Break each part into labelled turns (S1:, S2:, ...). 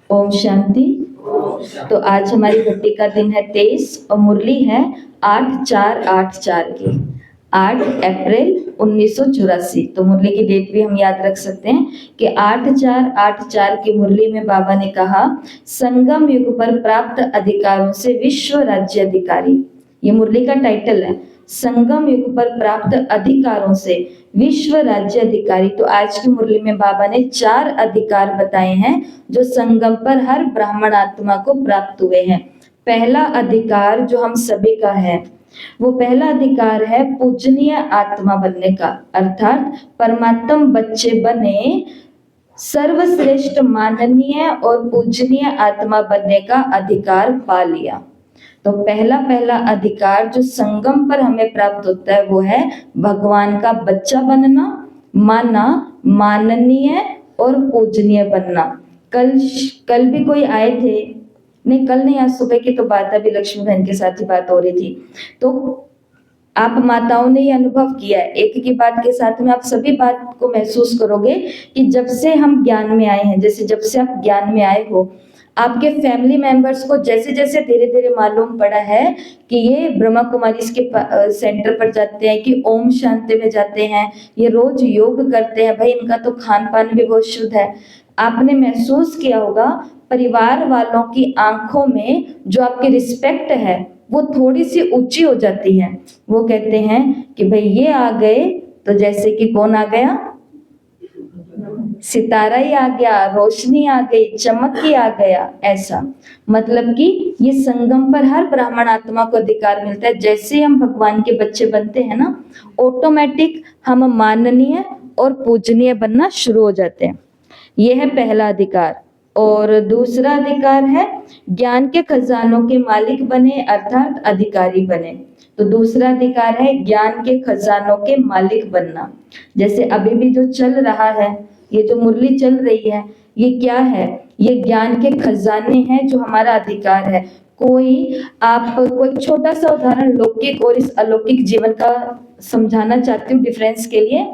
S1: ओम शांति। तो आज हमारी घटी का दिन है 23 और मुरली है 8/4/8/4 की, 8 अप्रैल 1984। तो मुरली की डेट भी हम याद रख सकते हैं कि 8/4/8/4 की मुरली में बाबा ने कहा, संगम युग पर प्राप्त अधिकारों से विश्व राज्य अधिकारी। ये मुरली का टाइटल है, संगम युग पर प्राप्त अधिकारों से विश्व राज्य अधिकारी। तो आज की मुरली में बाबा ने 4 अधिकार बताए हैं जो संगम पर हर ब्राह्मण आत्मा को प्राप्त हुए हैं। पहला अधिकार जो हम सभी का है, वो पहला अधिकार है पूजनीय आत्मा बनने का, अर्थात परमात्म बच्चे बने, सर्वश्रेष्ठ माननीय और पूजनीय आत्मा बनने का अधिकार पा लिया। तो पहला अधिकार जो संगम पर हमें प्राप्त होता है वो है भगवान का बच्चा बनना, माना, माननीय और पूजनीय बनना। कल भी कोई आए थे, नहीं कल नहीं, आज सुबह की तो बात है, अभी लक्ष्मी बहन के साथ ही बात हो रही थी। तो आप माताओं ने ये अनुभव किया है, एक की बात के साथ में आप सभी बात को महसूस करोगे कि जब से हम ज्ञान में आए हैं, जैसे जब से आप ज्ञान में आए हो, आपके फैमिली मेंबर्स को जैसे जैसे धीरे धीरे मालूम पड़ा है कि ये ब्रह्मा कुमारी के सेंटर पर जाते हैं, कि ओम शांति में जाते हैं, ये रोज योग करते हैं, भाई इनका तो खान पान भी बहुत शुद्ध है। आपने महसूस किया होगा परिवार वालों की आंखों में जो आपकी रिस्पेक्ट है वो थोड़ी सी ऊंची हो जाती है। वो कहते हैं कि भाई ये आ गए, तो जैसे कि कौन आ गया, सितारा ही आ गया, रोशनी आ गई, चमक ही आ गया, ऐसा मतलब कि ये संगम पर हर ब्राह्मण आत्मा को अधिकार मिलता है। जैसे हम भगवान के बच्चे बनते हैं ना, ऑटोमेटिक हम माननीय और पूजनीय बनना शुरू हो जाते हैं। ये है पहला अधिकार। और दूसरा अधिकार है ज्ञान के खजानों के मालिक बने, अर्थात अधिकारी बने। तो दूसरा अधिकार है ज्ञान के खजानों के मालिक बनना। जैसे अभी भी जो चल रहा है, ये जो मुरली चल रही है, ये क्या है, ये ज्ञान के खजाने हैं जो हमारा अधिकार है। कोई छोटा सा उदाहरण लौकिक और इस अलौकिक जीवन का समझाना चाहती हूँ डिफरेंस के लिए।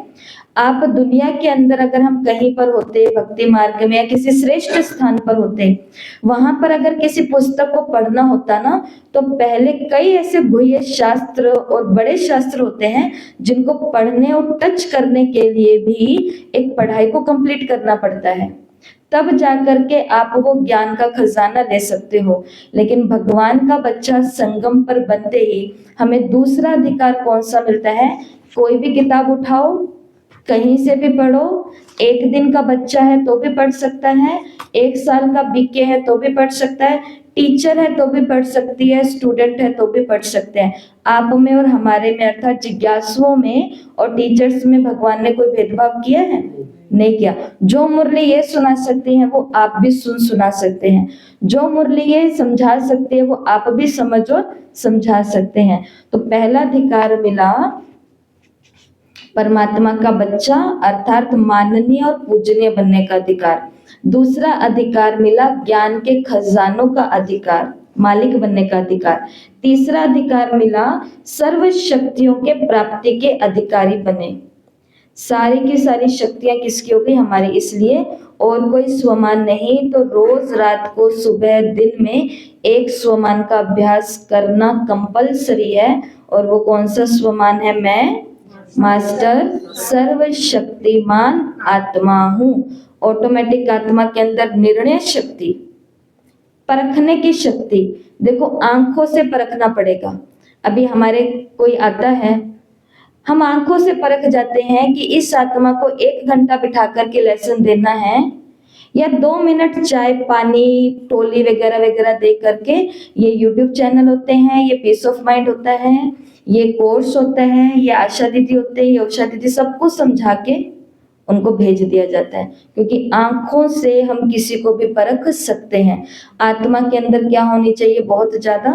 S1: आप दुनिया के अंदर अगर हम कहीं पर होते, भक्ति मार्ग में या किसी श्रेष्ठ स्थान पर होते, वहां पर अगर किसी पुस्तक को पढ़ना होता ना, तो पहले कई ऐसे गुह्य शास्त्र और बड़े शास्त्र होते हैं जिनको पढ़ने और टच करने के लिए भी एक पढ़ाई को कंप्लीट करना पड़ता है, तब जाकर के आप वो ज्ञान का खजाना ले सकते हो। लेकिन भगवान का बच्चा संगम पर बनते ही हमें दूसरा अधिकार कौन सा मिलता है, कोई भी किताब उठाओ, कहीं से भी पढ़ो, 1 दिन का बच्चा है तो भी पढ़ सकता है, 1 साल का बीके है तो भी पढ़ सकता है, टीचर है तो भी पढ़ सकती है, स्टूडेंट है तो भी पढ़ सकते हैं। आप में और हमारे में, अर्थात जिज्ञासुओं में और टीचर्स में भगवान ने कोई भेदभाव किया है? नहीं किया। जो मुरली ये सुना सकती हैं वो आप भी सुना सकते हैं, जो मुरली ये समझा सकती है वो आप भी समझ और समझा सकते हैं। तो पहला अधिकार मिला परमात्मा का बच्चा, अर्थात माननीय और पूजनीय बनने का अधिकार। दूसरा अधिकार मिला ज्ञान के खजानों का अधिकार, मालिक बनने का अधिकार। तीसरा अधिकार मिला सर्व शक्तियों के प्राप्ति के अधिकारी बने। सारी की सारी शक्तियां किसकी हो गई? हमारी। इसलिए और कोई स्वमान नहीं, तो रोज रात को सुबह दिन में एक स्वमान का अभ्यास करना कंपलसरी है। और वो कौन सा स्वमान है? मैं मास्टर सर्वशक्तिमान आत्मा हूँ। ऑटोमेटिक आत्मा के अंदर निर्णय शक्ति, परखने की शक्ति। देखो आंखों से परखना पड़ेगा। अभी हमारे कोई आता है, हम आंखों से परख जाते हैं कि इस आत्मा को 1 घंटा बिठा करके लेसन देना है या 2 मिनट चाय पानी टोली वगैरह वगैरह दे करके। ये YouTube चैनल होते हैं, ये पीस ऑफ माइंड होता है, ये कोर्स होता है, ये आशा दीदी होते हैं, ये उषा दीदी, सबको समझा के उनको भेज दिया जाता है। क्योंकि आंखों से हम किसी को भी परख सकते हैं। आत्मा के अंदर क्या होनी चाहिए? बहुत ज्यादा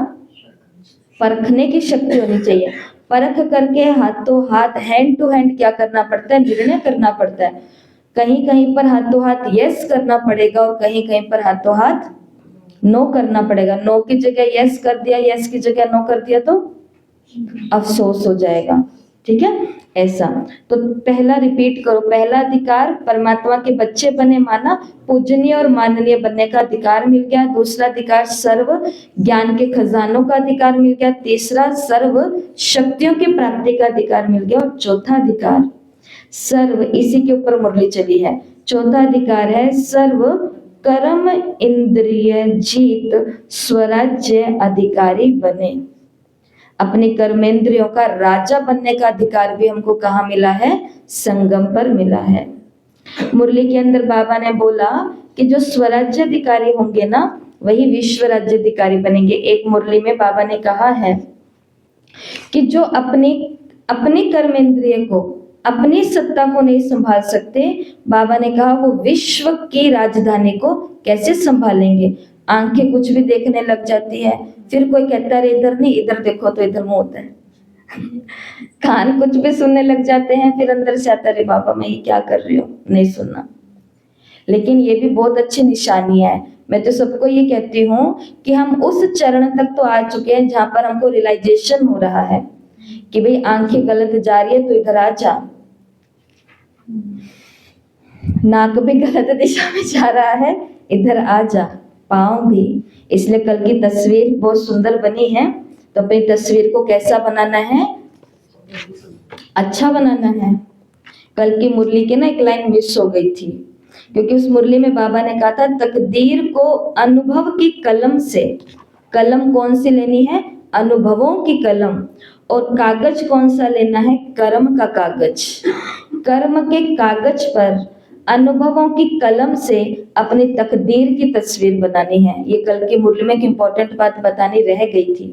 S1: परखने की शक्ति होनी चाहिए। परख करके हाथों हाथ, हैंड टू हैंड क्या करना पड़ता है? निर्णय करना पड़ता है। कहीं कहीं पर हाथों हाथ यस करना पड़ेगा और कहीं कहीं पर हाथों हाथ नो करना पड़ेगा। नो की जगह यस कर दिया, यस की जगह नो कर दिया तो अफसोस हो जाएगा। ठीक है, ऐसा। तो पहला रिपीट करो, पहला अधिकार परमात्मा के बच्चे बने माना, पूजनीय और माननीय बनने का अधिकार मिल गया। दूसरा अधिकार सर्व ज्ञान के खजानों का अधिकार मिल गया। तीसरा सर्व शक्तियों की प्राप्ति का अधिकार मिल गया। और चौथा अधिकार सर्व, इसी के ऊपर मुरली चली है, चौथा अधिकार है सर्व कर्म इंद्रिय जीत स्वराज्य अधिकारी बने। अपनी कर्मेंद्रियों का राजा बनने का अधिकार भी हमको कहाँ मिला है? संगम पर मिला है। मुरली के अंदर बाबा ने बोला कि जो स्वराज्य अधिकारी होंगे ना, वही विश्व राज्य अधिकारी बनेंगे। एक मुरली में बाबा ने कहा है कि जो अपनी कर्मेंद्रिय को, अपनी सत्ता को नहीं संभाल सकते, बाबा ने कहा वो विश्व की राजधानी को कैसे संभालेंगे। आंखें कुछ भी देखने लग जाती है, फिर कोई कहता है इधर नहीं इधर देखो तो इधर मुंह होता है। कान कुछ भी सुनने लग जाते हैं, फिर अंदर से आता है बाबा मैं ये क्या कर रही हूँ, नहीं सुनना। लेकिन ये भी बहुत अच्छी निशानी है। मैं तो सबको ये कहती हूँ कि हम उस चरण तक तो आ चुके हैं जहां पर हमको रियलाइजेशन हो रहा है कि भाई आंखें गलत जा रही है तो इधर आ जा, नाक भी गलत दिशा में जा रहा है इधर आ जा, पाँव भी। इसलिए कल की तस्वीर बहुत सुंदर बनी है, तो अपनी तस्वीर को कैसा बनाना है? अच्छा बनाना है। कल की मुरली के ना एक लाइन मिस हो गई थी, क्योंकि उस मुरली में बाबा ने कहा था तकदीर को अनुभव की कलम से, कलम कौन सी लेनी है? अनुभवों की कलम। और कागज कौन सा लेना है? कर्म का कागज। कर्म के कागज पर अनुभवों की कलम से अपनी तकदीर की तस्वीर बनानी है। ये कल की मुरली में एक इंपॉर्टेंट बात बतानी रह गई थी।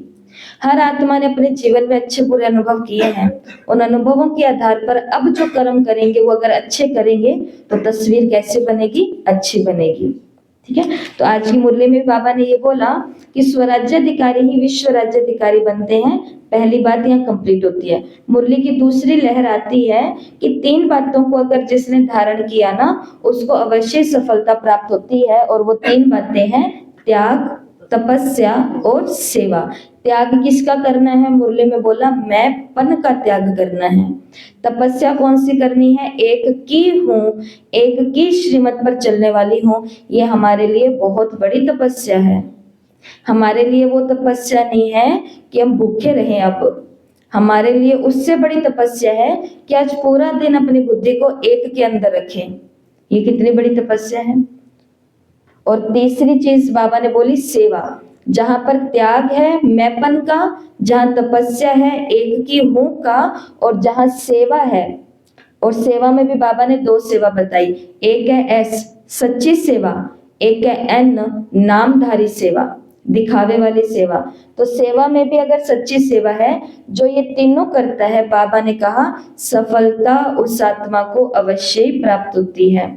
S1: हर आत्मा ने अपने जीवन में अच्छे बुरे अनुभव किए हैं, उन अनुभवों के आधार पर अब जो कर्म करेंगे वो अगर अच्छे करेंगे तो तस्वीर कैसे बनेगी? अच्छी बनेगी। ठीक है, तो आज की मुरली में बाबा ने ये बोला कि स्वराज्य अधिकारी ही विश्व राज्य अधिकारी बनते हैं। पहली बात यहाँ कंप्लीट होती है। मुरली की दूसरी लहर आती है कि 3 बातों को अगर जिसने धारण किया ना, उसको अवश्य सफलता प्राप्त होती है। और वो 3 बातें हैं त्याग, तपस्या और सेवा। त्याग किसका करना है? मुरली में बोला मैंपन का त्याग करना है। तपस्या कौन सी करनी है? एक की हूँ, एक की श्रीमत पर चलने वाली हूँ। ये हमारे लिए बहुत बड़ी तपस्या है। हमारे लिए वो तपस्या नहीं है कि हम भूखे रहें। अब हमारे लिए उससे बड़ी तपस्या है कि आज पूरा दिन अपनी बुद्धि को एक के अंदर रखें। ये कितनी बड़ी तपस्या है। और तीसरी चीज बाबा ने बोली सेवा। जहां पर त्याग है मैंपन का, जहां तपस्या है एक की हूं का, और जहां सेवा है, और सेवा में भी बाबा ने 2 सेवा बताई। एक है एस सच्ची सेवा, एक है एन नामधारी सेवा, दिखावे वाली सेवा। तो सेवा में भी अगर सच्ची सेवा है, जो ये तीनों करता है, बाबा ने कहा सफलता उस आत्मा को अवश्य ही प्राप्त होती है।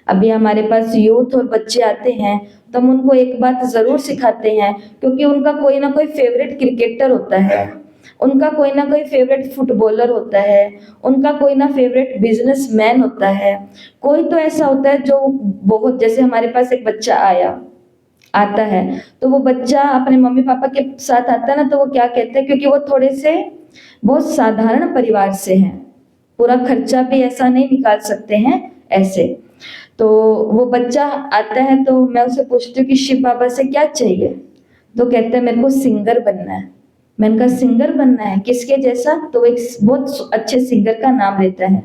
S1: अभी हमारे पास यूथ और बच्चे आते हैं तो हम उनको एक बात जरूर सिखाते हैं, क्योंकि उनका कोई ना कोई फेवरेट क्रिकेटर होता है, उनका कोई ना कोई फेवरेट फुटबॉलर होता है, उनका कोई ना फेवरेट बिजनेसमैन होता है। कोई तो ऐसा होता है जो बहुत, जैसे हमारे पास एक बच्चा आता है तो वो बच्चा अपने मम्मी पापा के साथ आता है ना, तो वो क्या कहते हैं, क्योंकि वो थोड़े से बहुत साधारण परिवार से हैं, पूरा खर्चा भी ऐसा नहीं निकाल सकते हैं ऐसे। तो वो बच्चा आता है तो मैं उसे पूछती हूँ कि शिव बाबा से क्या चाहिए? तो कहता है मेरे को सिंगर बनना है। मैंने कहा सिंगर बनना है, किसके जैसा? तो एक बहुत अच्छे सिंगर का नाम लेता है,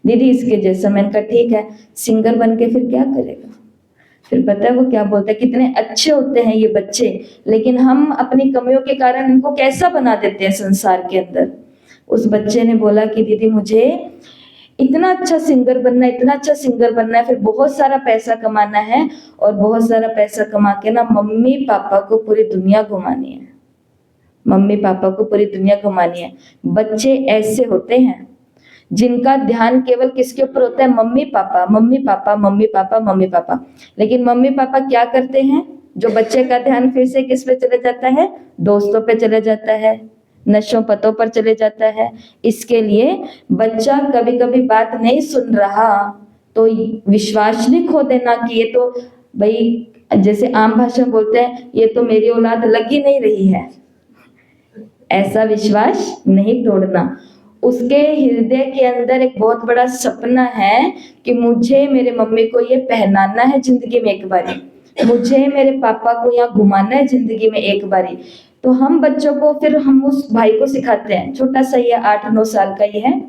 S1: दीदी इसके जैसा। मैंने कहा ठीक है, सिंगर बन के फिर क्या करेगा? फिर पता है वो क्या बोलता है, कितने अच्छे होते हैं ये बच्चे, लेकिन हम अपनी कमियों के कारण इनको कैसा बना देते हैं संसार के अंदर। उस बच्चे ने बोला कि दीदी मुझे इतना अच्छा सिंगर बनना है, इतना अच्छा सिंगर बनना है, फिर बहुत सारा पैसा कमाना है, और बहुत सारा पैसा कमा के ना मम्मी पापा को पूरी दुनिया घुमानी है, मम्मी पापा को पूरी दुनिया घुमानी है। बच्चे ऐसे होते हैं जिनका ध्यान केवल किसके ऊपर होता है? Mummy papa, mummy papa, mummy papa, mummy papa. लेकिन मम्मी पापा क्या करते हैं? जो बच्चे का ध्यान फिर से किस पे चले जाता है? दोस्तों पे चले जाता है, नशों पतों पर चले जाता है। इसके लिए बच्चा कभी कभी बात नहीं सुन रहा तो विश्वास नहीं खो देना कि ये तो भाई, जैसे आम भाषा में बोलते हैं, ये तो मेरी औलाद लग ही नहीं रही है। ऐसा विश्वास नहीं तोड़ना। उसके हृदय के अंदर एक बहुत बड़ा सपना है कि मुझे मेरे मम्मी को ये पहनाना है जिंदगी में एक बारी, मुझे मेरे पापा को यहाँ घुमाना है जिंदगी में एक बारी। तो हम बच्चों को फिर हम उस भाई को सिखाते हैं, छोटा सा ही है, 8-9 साल का ही है,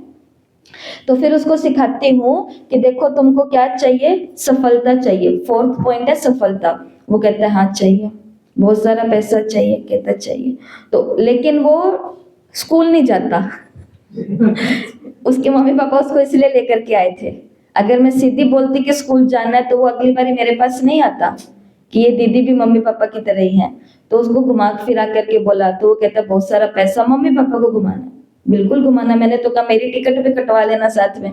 S1: तो फिर उसको सिखाती हूँ कि देखो तुमको क्या चाहिए, सफलता चाहिए, 4th पॉइंट है सफलता। वो कहता है हाँ चाहिए। बहुत सारा पैसा चाहिए, कहता चाहिए। तो लेकिन वो स्कूल नहीं जाता। उसके मम्मी पापा उसको इसलिए लेकर के आए थे। अगर मैं सीधी बोलती कि स्कूल जाना है तो वो अगली बारी मेरे पास नहीं आता कि ये दीदी भी मम्मी पापा की तरह ही है। तो उसको घुमा फिरा करके बोला तो वो कहता बहुत सारा पैसा, मम्मी पापा को घुमाना। बिल्कुल घुमाना, मैंने तो कहा मेरी टिकट भी कटवा लेना साथ में,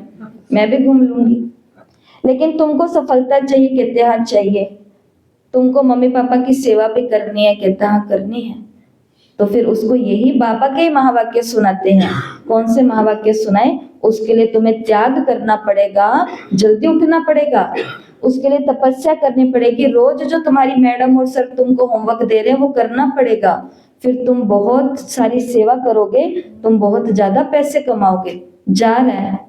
S1: मैं भी घूम लूंगी। लेकिन तुमको सफलता चाहिए, कहते हाँ चाहिए। तुमको मम्मी पापा की सेवा भी करनी है, कहता हाँ करनी है। तो फिर उसको यही बाबा के महावाक्य सुनाते हैं। कौन से महावाक्य सुनाए? उसके लिए तुम्हें त्याग करना पड़ेगा, जल्दी उठना पड़ेगा, उसके लिए तपस्या करनी पड़ेगी, रोज जो तुम्हारी मैडम और सर तुमको होमवर्क दे रहे हैं वो करना पड़ेगा, फिर तुम बहुत सारी सेवा करोगे, तुम बहुत ज्यादा पैसे कमाओगे। जा रहा है,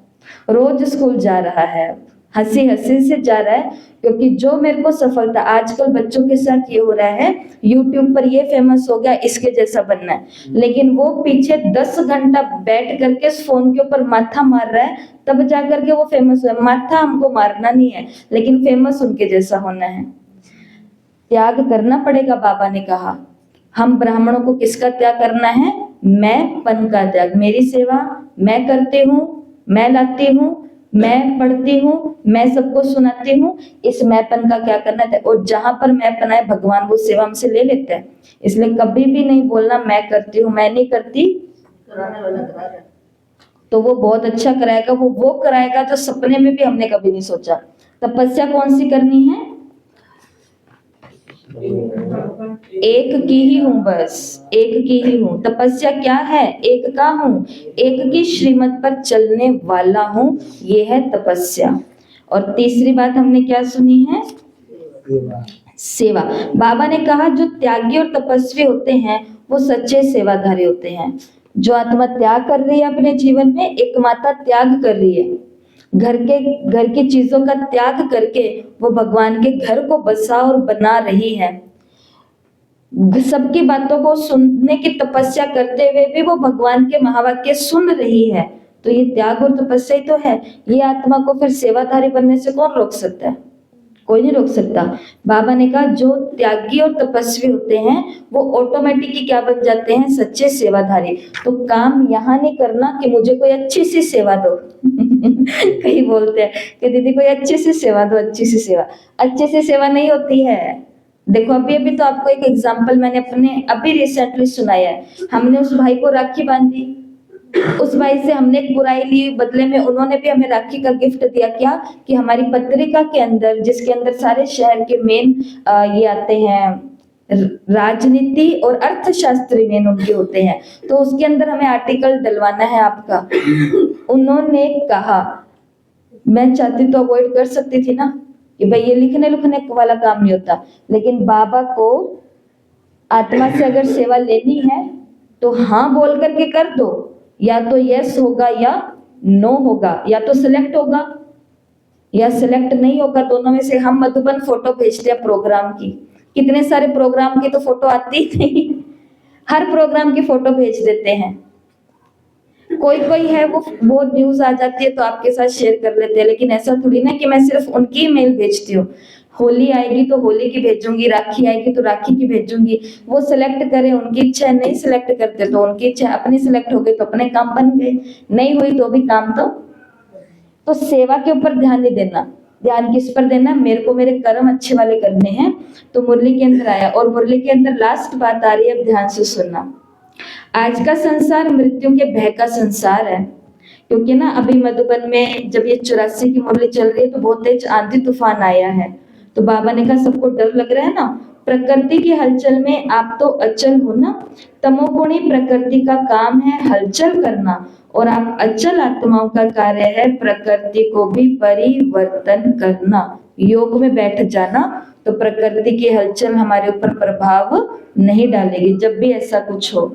S1: रोज स्कूल जा रहा है, हंसी हंसी से जा रहा है, क्योंकि जो मेरे को सफलता, आजकल बच्चों के साथ ये हो रहा है, यूट्यूब पर ये फेमस हो गया, इसके जैसा बनना है, लेकिन वो पीछे 10 घंटा बैठ करके फोन के ऊपर माथा मार रहा है, तब जा करके वो फेमस हुआ। माथा हमको मारना नहीं है, लेकिन फेमस उनके जैसा होना है। त्याग करना पड़ेगा, बाबा ने कहा। हम ब्राह्मणों को किसका त्याग करना है? मैं पन का त्याग। मेरी सेवा मैं करती हूँ, मैं लाती हूँ, मैं पढ़ती हूँ, मैं सबको सुनाती हूँ, इस मैंपन का क्या करना है। और जहां पर मैंपन है भगवान वो सेवा हमसे ले लेते हैं। इसलिए कभी भी नहीं बोलना मैं करती हूँ, मैं नहीं करती, कराने वाला करा रहा है। तो वो बहुत अच्छा कराएगा, वो कराएगा जो सपने में भी हमने कभी नहीं सोचा। तपस्या कौन सी करनी है? एक की ही हूं, बस एक की ही हूं। तपस्या क्या है? एक का हूं, एक की श्रीमत पर चलने वाला हूं, ये है तपस्या। और तीसरी बात हमने क्या सुनी है? सेवा। बाबा ने कहा जो त्यागी और तपस्वी होते हैं वो सच्चे सेवाधारी होते हैं। जो आत्मा त्याग कर रही है अपने जीवन में, एक माता त्याग कर रही है, घर की चीजों का त्याग करके वो भगवान के घर को बसा और बना रही है। सबकी बातों को सुनने की तपस्या करते हुए भी वो भगवान के महावाक्य सुन रही है। तो ये त्याग और तपस्या ही तो है। ये आत्मा को फिर सेवाधारी बनने से कौन रोक सकता है? कोई नहीं रोक सकता। बाबा ने कहा जो त्यागी और तपस्वी होते हैं वो ऑटोमेटिकली क्या बन जाते हैं? सच्चे सेवाधारी। तो काम यहाँ नहीं करना कि मुझे कोई अच्छी सी सेवा दो। कई बोलते हैं कि दीदी कोई अच्छी सी सेवा दो, अच्छी सी सेवा। अच्छी सी सेवा नहीं होती है। देखो अभी तो आपको एक एग्जाम्पल मैंने अपने अभी रिसेंटली सुनाया है। हमने उस भाई को राखी बांधी, उस भाई से हमने एक बुराई ली, बदले में उन्होंने भी हमें राखी का गिफ्ट दिया। क्या कि हमारी पत्रिका के अंदर, जिसके अंदर सारे शहर के मेन ये आते हैं, राजनीति और अर्थशास्त्री मेन उनके होते हैं, तो उसके अंदर हमें आर्टिकल डलवाना है आपका। उन्होंने कहा, मैं चाहती तो अवॉइड कर सकती थी ना कि भाई ये लिखने वाला काम नहीं होता, लेकिन बाबा को आत्मा से अगर सेवा लेनी है तो हाँ बोल करके कर दो। या तो यस होगा या नो होगा, या तो सिलेक्ट होगा या सिलेक्ट नहीं होगा, दोनों में से। हम मधुबन फोटो भेजते हैं प्रोग्राम की, कितने सारे प्रोग्राम की तो फोटो आती ही नहीं, हर प्रोग्राम की फोटो भेज देते हैं। कोई है वो न्यूज आ जाती है तो आपके साथ शेयर कर लेते हैं, लेकिन ऐसा थोड़ी ना कि मैं सिर्फ उनकी मेल भेजती हूँ। होली आएगी तो होली की भेजूंगी, राखी आएगी तो राखी की भेजूंगी। वो सिलेक्ट करें, उनकी इच्छा है, नहीं सिलेक्ट करते तो उनकी इच्छा, अपनी सिलेक्ट हो गई तो अपने काम बन गए, नहीं हुई तो भी काम। तो सेवा के ऊपर ध्यान नहीं देना। ध्यान किस पर देना? मेरे को मेरे कर्म अच्छे वाले करने हैं। तो मुरली के अंदर आया, और मुरली के अंदर लास्ट बात आ रही है, अब ध्यान से सुनना। आज का संसार मृत्यु के भय का संसार है, क्योंकि ना अभी मधुबन में जब ये 84 की मुरली चल रही है तो बहुत तेज आंधी तूफान आया है। तो बाबा ने कहा सबको डर लग रहा है ना, प्रकृति की हलचल में आप तो अचल हो ना। तमोगुणी प्रकृति का काम है हलचल करना, और आप अचल आत्माओं का कार्य है प्रकृति को भी परिवर्तन करना। योग में बैठ जाना तो प्रकृति की हलचल हमारे ऊपर प्रभाव नहीं डालेगी। जब भी ऐसा कुछ हो,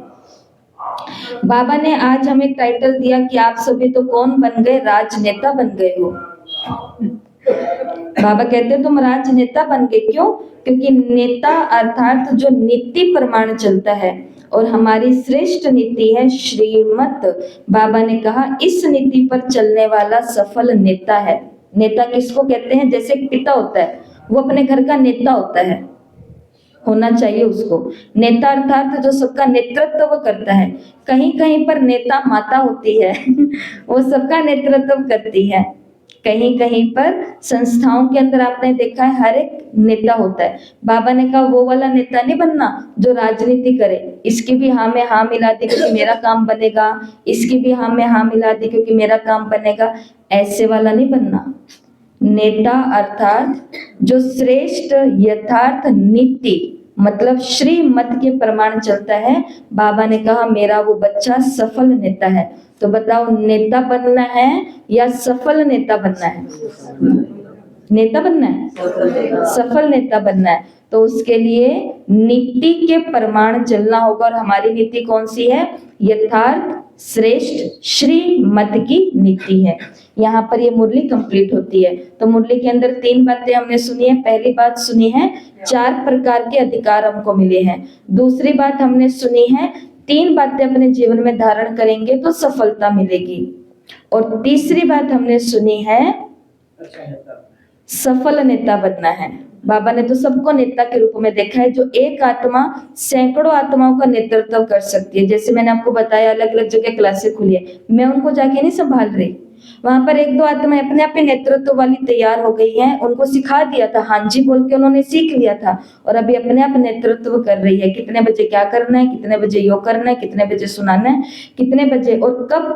S1: बाबा ने आज हमें टाइटल दिया कि आप सभी तो कौन बन गए, राजनेता बन गए हो। बाबा कहते तुम राजनेता बन गए, क्यों? क्योंकि नेता अर्थात जो नीति प्रमाण चलता है, और हमारी श्रेष्ठ नीति है श्रीमत। बाबा ने कहा इस नीति पर चलने वाला सफल नेता है। नेता किसको कहते हैं? जैसे एक पिता होता है, वो अपने घर का नेता होता है, होना चाहिए उसको। नेता अर्थात जो सबका नेतृत्व करता है। कहीं कहीं पर नेता माता होती है वो सबका नेतृत्व करती है। कहीं कहीं पर संस्थाओं के अंदर आपने देखा है हर एक नेता होता है। बाबा ने कहा वो वाला नेता नहीं बनना जो राजनीति करे, इसकी भी हाँ में हाँ मिला दी क्योंकि मेरा काम बनेगा, इसकी भी हाँ में हाँ मिला दी क्योंकि मेरा काम बनेगा, ऐसे वाला नहीं बनना। नेता अर्थात जो श्रेष्ठ यथार्थ नीति मतलब श्रीमत के प्रमाण चलता है। बाबा ने कहा मेरा वो बच्चा सफल नेता है। तो बताओ नेता बनना है या सफल नेता बनना है? नेता बनना है, सफल नेता बनना है। तो उसके लिए नीति के प्रमाण चलना होगा, और हमारी नीति कौन सी है? यथार्थ श्रेष्ठ श्रीमत की नीति है। यहाँ पर ये मुरली कंप्लीट होती है। तो मुरली के अंदर 3 बातें हमने सुनी है। पहली बात सुनी है 4 प्रकार के अधिकार हमको मिले हैं। दूसरी बात हमने सुनी है 3 बातें अपने जीवन में धारण करेंगे तो सफलता मिलेगी। और तीसरी बात हमने सुनी है सफल नेता बनना है। बाबा ने तो सबको नेता के रूप में देखा है। जो एक आत्मा सैकड़ों आत्माओं का नेतृत्व कर सकती है। जैसे मैंने आपको बताया अलग अलग जगह क्लासेस खुली है, मैं उनको जाके नहीं संभाल रही, वहां पर 1-2 आत्माएं अपने आप ही नेतृत्व वाली तैयार हो गई हैं। उनको सिखा दिया था, हाँ जी बोल के उन्होंने सीख लिया था, और अभी अपने आप नेतृत्व कर रही है। कितने बजे क्या करना है, कितने बजे योग करना है, कितने बजे सुनाना है, कितने बजे और कब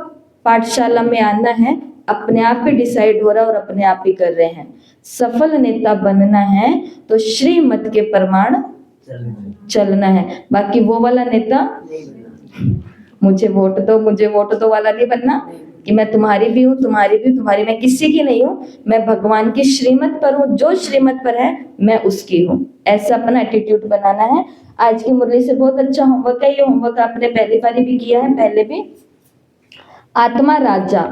S1: पाठशाला में आना है, अपने आप ही डिसाइड हो रहा है और अपने आप ही कर रहे हैं। सफल नेता बनना है तो श्रीमत के प्रमाण चलना है। बाकी वो वाला नेता मुझे वोट दो वाला नहीं बनना कि मैं तुम्हारी भी हूँ, तुम्हारी भी, तुम्हारी मैं किसी की नहीं हूँ, मैं भगवान की श्रीमत पर हूँ, जो श्रीमत पर है मैं उसकी हूँ। ऐसा अपना एटीट्यूड बनाना है। आज की मुरली से बहुत अच्छा होमवर्क है। ये होमवर्क आपने पहली बार भी किया है, पहले भी। आत्मा राजा,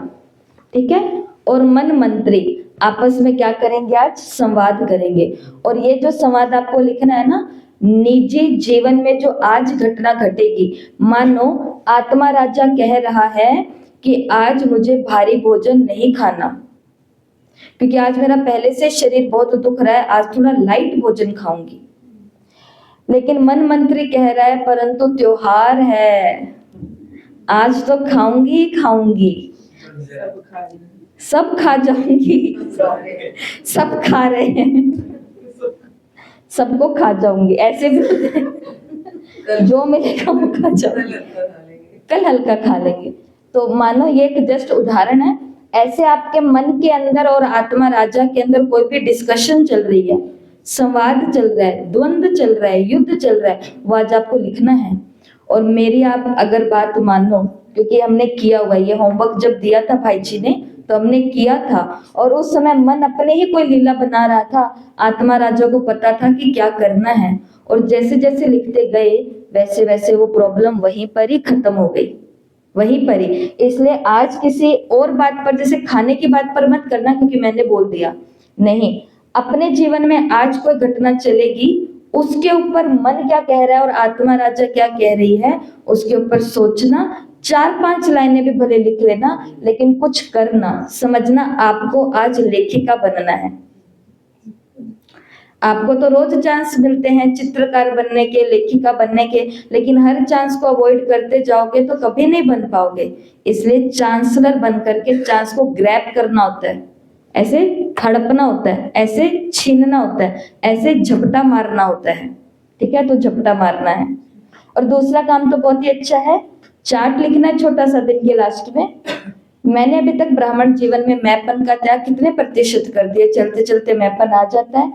S1: ठीक है, और मन मंत्री आपस में क्या करेंगे? आज संवाद करेंगे। और ये जो संवाद आपको लिखना है ना, निजी जीवन में जो आज घटना घटेगी, मानो आत्मा राजा कह रहा है कि आज मुझे भारी भोजन नहीं खाना क्योंकि आज मेरा पहले से शरीर बहुत दुख रहा है, आज थोड़ा लाइट भोजन खाऊंगी। लेकिन मन मंत्री कह रहा है परंतु त्योहार है, आज तो खाऊंगी ही खाऊंगी, सब खा जाऊंगी, सब खा रहे हैं, सबको खा जाऊंगी। ऐसे भी जो मिलेगा वो खा जाऊंगी, कल हल्का खा लेंगे। तो मानो ये एक जस्ट उदाहरण है। ऐसे आपके मन के अंदर और आत्मा राजा के अंदर कोई भी डिस्कशन चल रही है, संवाद चल रहा है, द्वंद्व चल रहा है, युद्ध चल रहा है, वो आज आपको लिखना है। और मेरी आप अगर बात मानो, क्योंकि हमने किया हुआ ये होमवर्क जब दिया था भाई जी ने तो हमने किया था, और उस समय मन अपने ही कोई लीला बना रहा था, आत्मा राजा को पता था कि क्या करना है, और जैसे जैसे लिखते गए वैसे वैसे वो प्रॉब्लम वहीं पर ही खत्म हो गई, वहीं पर ही। इसलिए आज किसी और बात पर, जैसे खाने की बात पर मत करना क्योंकि मैंने बोल दिया, नहीं, अपने जीवन में आज कोई घटना चलेगी उसके ऊपर मन क्या कह रहा है और आत्मा राजा क्या कह रही है उसके ऊपर सोचना। 4-5 लाइनें भी भले लिख लेना, लेकिन कुछ करना, समझना। आपको आज लेखिका बनना है। आपको तो रोज चांस मिलते हैं चित्रकार बनने के, लेखिका बनने के, लेकिन हर चांस को अवॉइड करते जाओगे तो कभी नहीं बन पाओगे। इसलिए चांसलर बन करके चांस को ग्रैब करना होता है, ऐसे हड़पना होता है, ऐसे छीनना होता है, ऐसे झपटा मारना होता है। ठीक है, तो झपटा मारना है। और दूसरा काम तो बहुत ही अच्छा है, चार्ट लिखना है छोटा सा दिन के लास्ट में। मैंने अभी तक ब्राह्मण जीवन में मैपन का त्याग कितने प्रतिशत कर दिए, चलते चलते मैपन आ जाता है।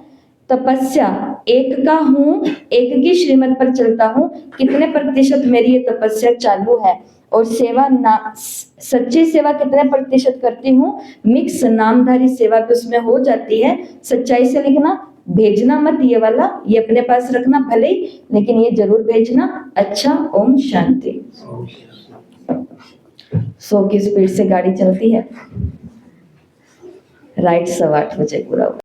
S1: तपस्या एक का हूँ, एक की श्रीमत पर चलता हूँ, कितने प्रतिशत मेरी ये तपस्या चालू है। और सेवा सच्ची सेवा कितने प्रतिशत करती हूँ, मिक्स नामधारी सेवा भी उसमें हो जाती है। सच्चाई से लिखना, भेजना मत ये वाला, ये अपने पास रखना भले ही, लेकिन ये जरूर भेजना। अच्छा, ओम शांति। 100 की स्पीड से गाड़ी चलती है, राइट 8:15 बजे पूरा हुआ।